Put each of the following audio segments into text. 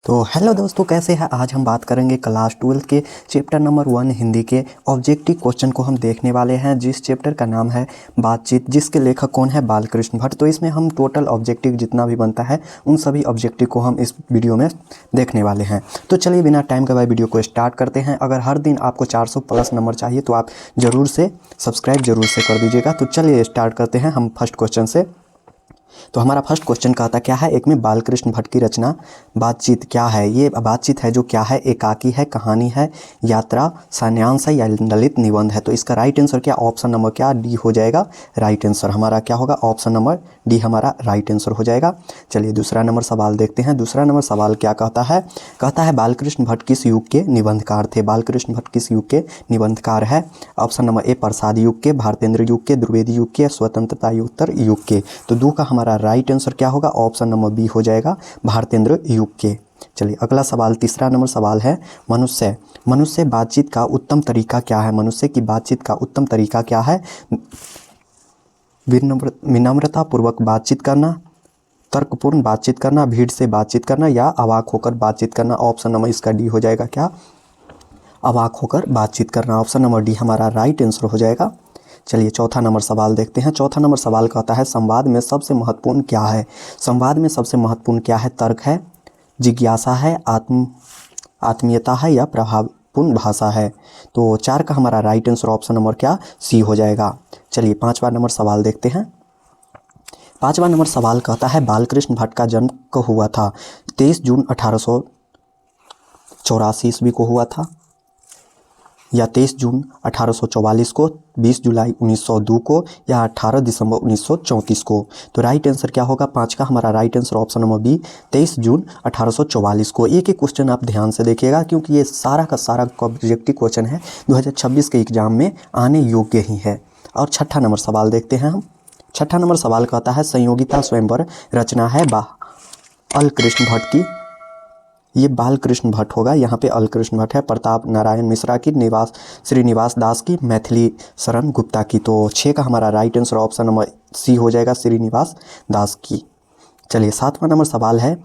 तो हेलो दोस्तों, कैसे हैं। आज हम बात करेंगे क्लास 12 के चैप्टर नंबर 1 हिंदी के ऑब्जेक्टिव क्वेश्चन को हम देखने वाले हैं, जिस चैप्टर का नाम है बातचीत, जिसके लेखक कौन है, बालकृष्ण भट्ट। तो इसमें हम टोटल ऑब्जेक्टिव जितना भी बनता है उन सभी ऑब्जेक्टिव को हम इस वीडियो में देखने वाले हैं। तो चलिए बिना टाइम गवाए वीडियो को स्टार्ट करते हैं। अगर हर दिन आपको 400 प्लस नंबर चाहिए तो आप ज़रूर से सब्सक्राइब जरूर से कर दीजिएगा। तो चलिए स्टार्ट करते हैं हम फर्स्ट क्वेश्चन से। तो हमारा फर्स्ट क्वेश्चन कहता क्या है, एक में बालकृष्ण भट्ट की रचना बातचीत क्या है। ये बातचीत है जो क्या है, एकाकी है, कहानी है, यात्रा, सान्यांश है या ललित निबंध है। तो इसका राइट आंसर क्या, ऑप्शन नंबर क्या, डी हो जाएगा राइट आंसर। हमारा क्या होगा, ऑप्शन नंबर डी हमारा राइट आंसर हो जाएगा। चलिए दूसरा नंबर सवाल देखते हैं। दूसरा नंबर सवाल क्या कहता है बालकृष्ण भट्ट किस युग के निबंधकार थे। बालकृष्ण भट्ट किस युग के निबंधकार है। ऑप्शन नंबर ए प्रसाद युग के, भारतेंद्र युग के, द्विवेदी युग के, स्वतंत्रता युग के। तो दो का हमारा राइट आंसर क्या होगा, ऑप्शन नंबर बी हो जाएगा भारतेंद्र युग के। चलिए अगला सवाल, तीसरा नंबर सवाल है मनुष्य बातचीत का उत्तम तरीका क्या है। मनुष्य की बातचीत का उत्तम तरीका क्या है। विनम्रता पूर्वक बातचीत करना, तर्कपूर्ण बातचीत करना, भीड़ से बातचीत करना या अवाक होकर बातचीत करना। ऑप्शन नंबर इसका डी हो जाएगा क्या, अवाक होकर बातचीत करना। ऑप्शन नंबर डी हमारा राइट आंसर हो जाएगा। चलिए चौथा नंबर सवाल देखते हैं। चौथा नंबर सवाल कहता है संवाद में सबसे महत्वपूर्ण क्या है। संवाद में सबसे महत्वपूर्ण क्या है, तर्क है, जिज्ञासा है, आत्मीयता है या प्रभावपूर्ण भाषा है। तो चार का हमारा राइट आंसर ऑप्शन नंबर क्या, सी हो जाएगा। चलिए पांचवा नंबर सवाल देखते हैं। पांचवा नंबर सवाल कहता है बालकृष्ण भट्ट का जन्म कब हुआ था। 23 जून 1884 ईस्वी को हुआ था, या 23 जून 1844 को, 20 जुलाई 1902 को, या 18 दिसंबर 1934 को। तो राइट आंसर क्या होगा, पाँच का हमारा right answer option number B 23 जून 1844 को। एक एक क्वेश्चन आप ध्यान से देखिएगा क्योंकि ये सारा का सारा ऑब्जेक्टिव क्वेश्चन है, 2026 के एग्जाम में आने योग्य ही है। और छठा नंबर सवाल देखते हैं हम। छठा नंबर सवाल कहता है संयोगिता स्वयंवर रचना है बालकृष्ण भट्ट की। ये बालकृष्ण भट्ट होगा, यहाँ पे अलकृष्ण भट्ट है, प्रताप नारायण मिश्रा की, श्रीनिवास दास की, मैथिली शरण गुप्ता की। तो 6 का हमारा right answer option number C हो जाएगा, श्रीनिवास दास की। चलिए सातवां नंबर सवाल है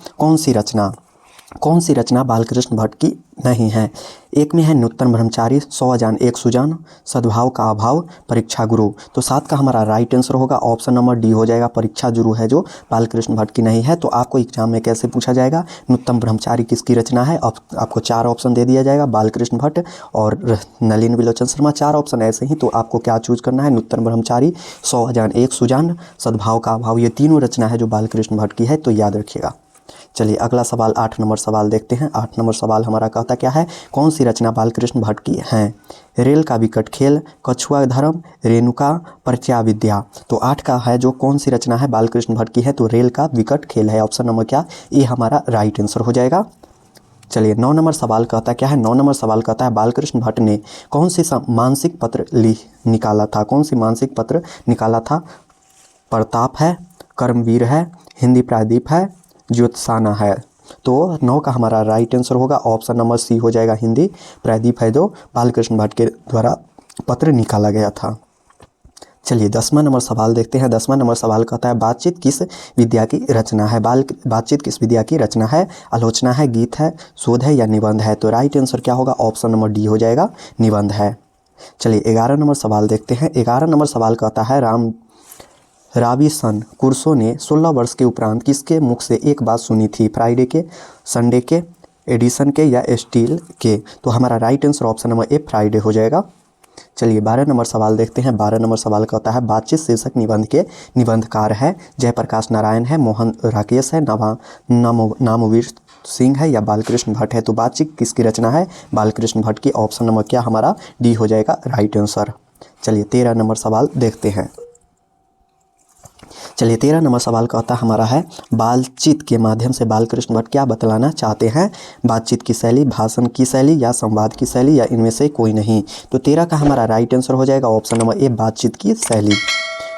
कौन सी रचना बालकृष्ण भट्ट की नहीं है। एक में है नूतन ब्रह्मचारी, 100 अजान एक सुजान, सद्भाव का अभाव, परीक्षा गुरु। तो 7 का हमारा राइट आंसर होगा, ऑप्शन नंबर डी हो जाएगा, परीक्षा गुरु है जो बालकृष्ण भट्ट की नहीं है। तो आपको एग्जाम में कैसे पूछा जाएगा, नूतन ब्रह्मचारी किसकी रचना है। आपको 4 ऑप्शन दे दिया जाएगा, बालकृष्ण भट्ट और नलिन विलोचन शर्मा, 4 ऑप्शन ऐसे ही। तो आपको क्या चूज करना है, नूतन ब्रह्मचारी, 100 अजान एक सुजान, सद्भाव का अभाव, ये तीनों रचना है जो बालकृष्ण भट्ट की है, तो याद रखिएगा। चलिए अगला सवाल 8 नंबर सवाल देखते हैं। 8 नंबर सवाल हमारा कहता क्या है, कौन सी रचना बालकृष्ण भट्ट की है। रेल का विकट खेल, कछुआ धर्म, रेणुका, पर्चा विद्या। तो 8 का है जो कौन सी रचना है बालकृष्ण भट्ट की है, तो रेल का विकट खेल है। ऑप्शन नंबर क्या, ये हमारा राइट आंसर हो जाएगा। चलिए 9 नंबर सवाल कहता क्या है। 9 नंबर सवाल कहता है बालकृष्ण भट्ट ने कौन सी मानसिक पत्र निकाला था। कौन सी मानसिक पत्र निकाला था। प्रताप है, कर्मवीर है, हिंदी प्रायद्वीप है, ज्योत्साना है। तो 9 का हमारा राइट आंसर होगा, ऑप्शन नंबर सी हो जाएगा, हिंदी प्रायद्वीप है जो बालकृष्ण भट्ट के द्वारा पत्र निकाला गया था। चलिए 10वां नंबर सवाल देखते हैं। 10वां नंबर सवाल कहता है बातचीत किस विद्या की रचना है। बातचीत किस विद्या की रचना है। आलोचना है, गीत है, शोध है या निबंध है। तो राइट आंसर क्या होगा, ऑप्शन नंबर डी हो जाएगा, निबंध है। चलिए 11 नंबर सवाल देखते हैं। 11 नंबर सवाल कहता है रॉबिन्सन क्रूसो ने 16 वर्ष के उपरांत किसके मुख से एक बात सुनी थी। फ्राइडे के, संडे के, एडिसन के या स्टील के। तो हमारा right answer option number A Friday हो जाएगा। चलिए 12 नंबर सवाल देखते हैं। 12 नंबर सवाल कहता है बातचीत शीर्षक निबंध के निबंधकार है। जयप्रकाश नारायण है, मोहन राकेश है, नामवीर सिंह है या बालकृष्ण भट्ट है। तो बातचीत किसकी रचना है, बालकृष्ण भट्ट की। ऑप्शन नंबर क्या हमारा डी हो जाएगा, राइट आंसर। चलिए 13 नंबर सवाल देखते हैं। चलिए 13 नंबर सवाल कहता हमारा है बातचीत के माध्यम से बालकृष्ण भट्ट क्या बतलाना चाहते हैं। बातचीत की शैली, भाषण की शैली या संवाद की शैली या इनमें से कोई नहीं। तो 13 का हमारा राइट आंसर हो जाएगा, ऑप्शन नंबर ए बातचीत की शैली।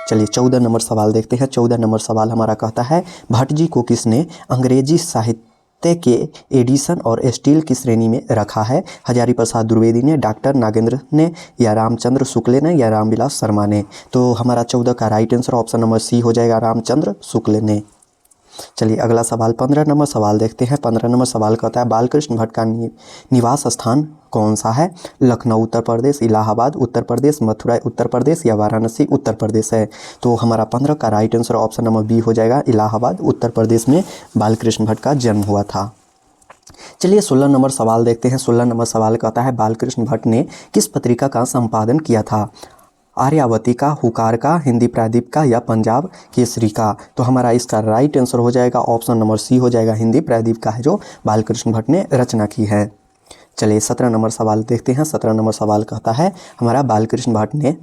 चलिए 14 नंबर सवाल देखते हैं। 14 नंबर सवाल हमारा कहता है भट्ट जी को किसने अंग्रेजी साहित्य के एडिसन और स्टील की श्रेणी में रखा है। हजारी प्रसाद द्विवेदी ने, डॉक्टर नागेंद्र ने, या रामचंद्र शुक्ल ने, या रामविलास शर्मा ने। तो हमारा 14 का right answer option number C हो जाएगा, रामचंद्र शुक्ल ने। चलिए अगला सवाल 15 नंबर सवाल देखते हैं। 15 नंबर सवाल कहता है बालकृष्ण भट्ट का निवास स्थान कौन सा है? लखनऊ उत्तर प्रदेश, इलाहाबाद उत्तर प्रदेश, मथुरा उत्तर प्रदेश या वाराणसी उत्तर प्रदेश है। तो हमारा 15 का right answer option number B हो जाएगा, इलाहाबाद उत्तर प्रदेश में बालकृष्ण भट्ट का जन्म हुआ था। चलिए 16 नंबर सवाल देखते हैं। 16 नंबर सवाल कहता है बालकृष्ण भट्ट ने किस पत्रिका का संपादन किया था? आर्यावती का, हुकार का, हिंदी प्रादीप का या पंजाब केसरी का? तो हमारा इसका राइट आंसर हो जाएगा ऑप्शन नंबर सी हो जाएगा, हिंदी प्रादीप का है जो बालकृष्ण भट्ट ने रचना की है। चलिए 17 नंबर सवाल देखते हैं। 17 नंबर सवाल कहता है हमारा बालकृष्ण भट्ट ने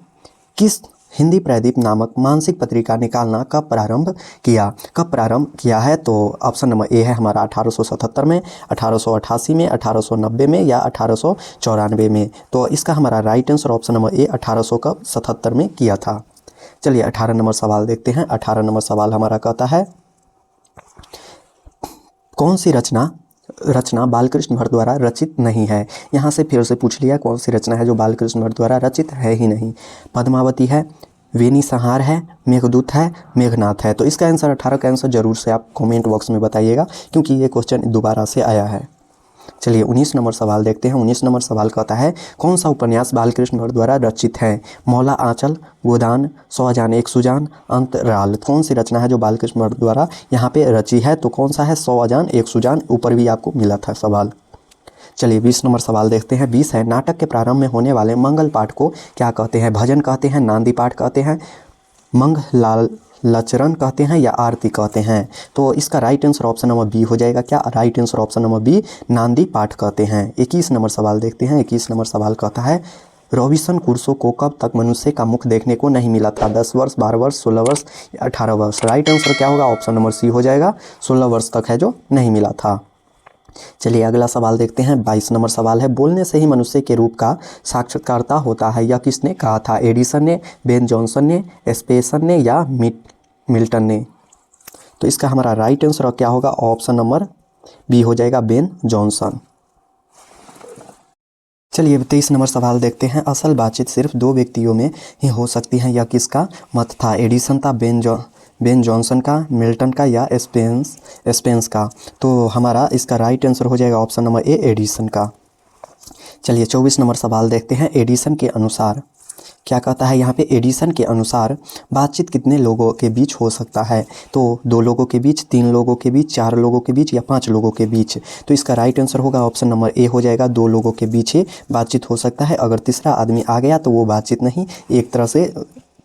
किस हिंदी प्रादीप नामक मासिक पत्रिका निकालना कब प्रारंभ किया? कब प्रारंभ किया है? तो ऑप्शन नंबर ए है हमारा 1877 में, 1888 में, 1890 में या 1894 में। तो इसका हमारा right answer option number A 1877 में किया था। चलिए 18 नंबर सवाल देखते हैं। 18 नंबर सवाल हमारा कहता है कौन सी रचना बालकृष्ण भट्ट द्वारा रचित नहीं है? यहाँ से फिर से पूछ लिया कौन सी रचना है जो बालकृष्ण भट्ट द्वारा रचित है ही नहीं। पद्मावती है, वेणी संहार है, मेघदूत है, मेघनाथ है। तो इसका आंसर 18 का आंसर जरूर से आप कमेंट बॉक्स में बताइएगा क्योंकि ये क्वेश्चन दोबारा से आया है। चलिए 19 नंबर सवाल देखते हैं। 19 नंबर सवाल कहता है कौन सा उपन्यास बालकृष्ण भट्ट द्वारा रचित है? मौला आंचल, गोदान, 100 जान 1 सुजान, अंतराल। कौन सी रचना है जो बालकृष्ण भट्ट द्वारा यहाँ पे रची है? तो कौन सा है? 100 जान 1 सुजान, ऊपर भी आपको मिला था सवाल। चलिए 20 नंबर सवाल देखते हैं। 20 है नाटक के प्रारंभ में होने वाले मंगल पाठ को क्या कहते हैं? भजन कहते हैं, नांदी पाठ कहते हैं, मंगलाचरण कहते हैं या आरती कहते हैं? तो इसका right answer option number B हो जाएगा। क्या right answer option number B, नांदी पाठ कहते हैं। 21 नंबर सवाल देखते हैं। 21 नंबर सवाल कहता है रॉबिन्सन क्रूसो को कब तक मनुष्य का मुख देखने को नहीं मिला था? 10 वर्ष, 12 वर्ष, 16 वर्ष या 18 वर्ष? राइट आंसर क्या होगा? ऑप्शन नंबर सी हो जाएगा, 16 वर्ष तक है जो नहीं मिला था। चलिए अगला सवाल देखते हैं। 22 नंबर सवाल है बोलने से ही मनुष्य के रूप का साक्षात्कारता होता है यह किसने कहा था? एडिसन ने, बेन जॉनसन ने, स्पेसन ने या मिल्टन ने? तो इसका हमारा राइट आंसर क्या होगा? ऑप्शन नंबर बी हो जाएगा, बेन जॉनसन। चलिए 23 नंबर सवाल देखते हैं। असल बातचीत सिर्फ 2 व्यक्तियों में ही हो सकती है यह किसका मत था? एडिसन था, बेन जॉनसन का, मिल्टन का या स्पेंस का? तो हमारा इसका राइट आंसर हो जाएगा ऑप्शन नंबर ए, एडिसन का। चलिए 24 नंबर सवाल देखते हैं। एडिसन के अनुसार क्या कहता है यहाँ पे? एडिसन के अनुसार बातचीत कितने लोगों के बीच हो सकता है? तो 2 लोगों के बीच, 3 लोगों के बीच, 4 लोगों के बीच या 5 लोगों के बीच? तो इसका राइट आंसर होगा ऑप्शन नंबर ए हो जाएगा, 2 लोगों के बीच ही बातचीत हो सकता है। अगर तीसरा आदमी आ गया तो वो बातचीत नहीं, एक तरह से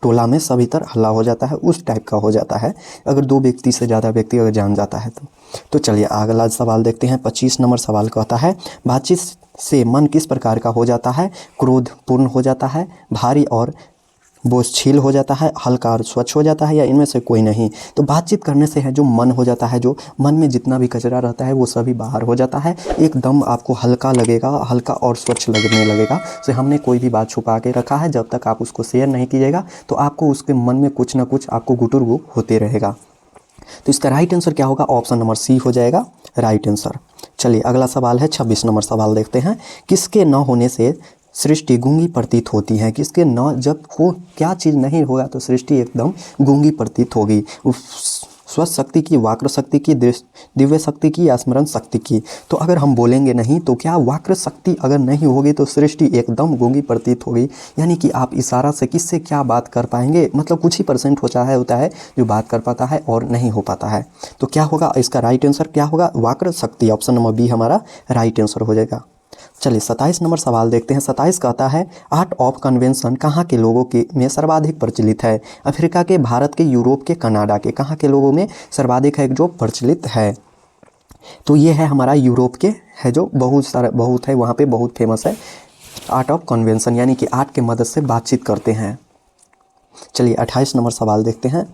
टोला में सभी तरह हल्ला हो जाता है, उस टाइप का हो जाता है अगर 2 व्यक्ति से ज़्यादा व्यक्ति अगर जान जाता है तो चलिए अगला सवाल देखते हैं। 25 नंबर सवाल कहता है बातचीत से मन किस प्रकार का हो जाता है? क्रोधपूर्ण हो जाता है, भारी और बोझशील हो जाता है, हल्का और स्वच्छ हो जाता है या इनमें से कोई नहीं? तो बातचीत करने से है जो मन हो जाता है, जो मन में जितना भी कचरा रहता है वो सभी बाहर हो जाता है। एकदम आपको हल्का लगेगा, हल्का और स्वच्छ लगने लगेगा। से हमने कोई भी बात छुपा के रखा है, जब तक आप उसको शेयर नहीं कीजिएगा तो आपको उसके मन में कुछ ना कुछ आपको गुटुर होते रहेगा। तो इसका राइट आंसर क्या होगा? ऑप्शन नंबर सी हो जाएगा राइट आंसर। चलिए अगला सवाल है 26 नंबर सवाल देखते हैं। किसके न होने से सृष्टि गूंगी प्रतीत होती है? किसके न, जब को क्या चीज़ नहीं होगा तो सृष्टि एकदम गूंगी प्रतीत होगी। स्वस्थ शक्ति की, वाक्र शक्ति की, दिव्य शक्ति की या स्मरण शक्ति की? तो अगर हम बोलेंगे नहीं तो क्या वाक्र शक्ति अगर नहीं होगी तो सृष्टि एकदम गूंगी प्रतीत होगी, यानी कि आप इशारा से किससे क्या बात कर पाएंगे? मतलब कुछ ही % होता है जो बात कर पाता है और नहीं हो पाता है। तो क्या होगा इसका राइट आंसर? क्या होगा? वाक्र शक्ति। ऑप्शन नंबर बी हमारा राइट आंसर हो जाएगा। चलिए 27 नंबर सवाल देखते हैं। 27 कहता है आर्ट ऑफ कन्वेंशन कहाँ के लोगों के में सर्वाधिक प्रचलित है? अफ्रीका के, भारत के, यूरोप के, कनाडा के? कहाँ के लोगों में सर्वाधिक है जो प्रचलित है? तो ये है हमारा यूरोप के है जो बहुत है, वहाँ पे बहुत फेमस है आर्ट ऑफ कन्वेंशन, यानी कि आर्ट के मदद से बातचीत करते हैं। चलिए 28 नंबर सवाल देखते हैं।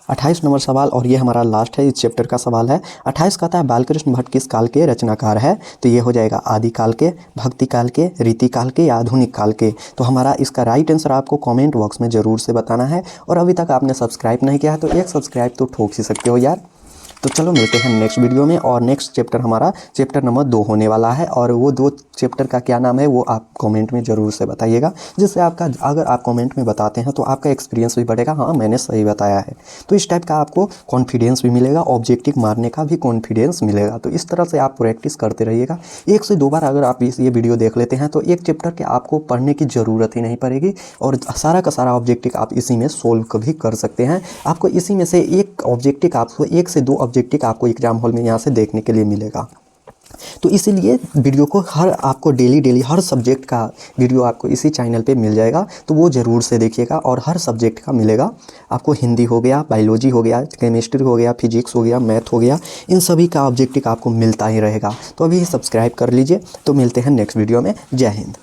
28 नंबर सवाल और ये हमारा लास्ट है इस चैप्टर का सवाल है। 28 कहता है बालकृष्ण भट्ट किस काल के रचनाकार है? तो ये हो जाएगा आदि काल के, भक्ति काल के, रीति काल के या आधुनिक काल के? तो हमारा इसका राइट आंसर आपको कमेंट बॉक्स में ज़रूर से बताना है। और अभी तक आपने सब्सक्राइब नहीं किया है तो एक सब्सक्राइब तो ठोक ही सकते हो यार। तो चलो मिलते हैं नेक्स्ट वीडियो में। और नेक्स्ट चैप्टर हमारा चैप्टर नंबर 2 होने वाला है, और वो 2 चैप्टर का क्या नाम है वो आप कमेंट में ज़रूर से बताइएगा, जिससे आपका, अगर आप कमेंट में बताते हैं तो आपका एक्सपीरियंस भी बढ़ेगा, हाँ मैंने सही बताया है। तो इस टाइप का आपको कॉन्फिडेंस भी मिलेगा, ऑब्जेक्टिव मारने का भी कॉन्फिडेंस मिलेगा। तो इस तरह से आप प्रैक्टिस करते रहिएगा। 1 से 2 बार अगर आप ये वीडियो देख लेते हैं तो एक चैप्टर के आपको पढ़ने की ज़रूरत ही नहीं पड़ेगी, और सारा का सारा ऑब्जेक्टिव आप इसी में सोल्व भी कर सकते हैं। आपको इसी में से एक ऑब्जेक्टिव, आपको 1 से 2 ऑब्जेक्टिव आपको एग्जाम हॉल में यहाँ से देखने के लिए मिलेगा। तो इसीलिए वीडियो को आपको डेली हर सब्जेक्ट का वीडियो आपको इसी चैनल पे मिल जाएगा, तो वो ज़रूर से देखिएगा। और हर सब्जेक्ट का मिलेगा आपको, हिंदी हो गया, बायोलॉजी हो गया, केमिस्ट्री हो गया, फिजिक्स हो गया, मैथ हो गया, इन सभी का ऑब्जेक्टिव आपको मिलता ही रहेगा। तो अभी सब्सक्राइब कर लीजिए। तो मिलते हैं नेक्स्ट वीडियो में। जय हिंद।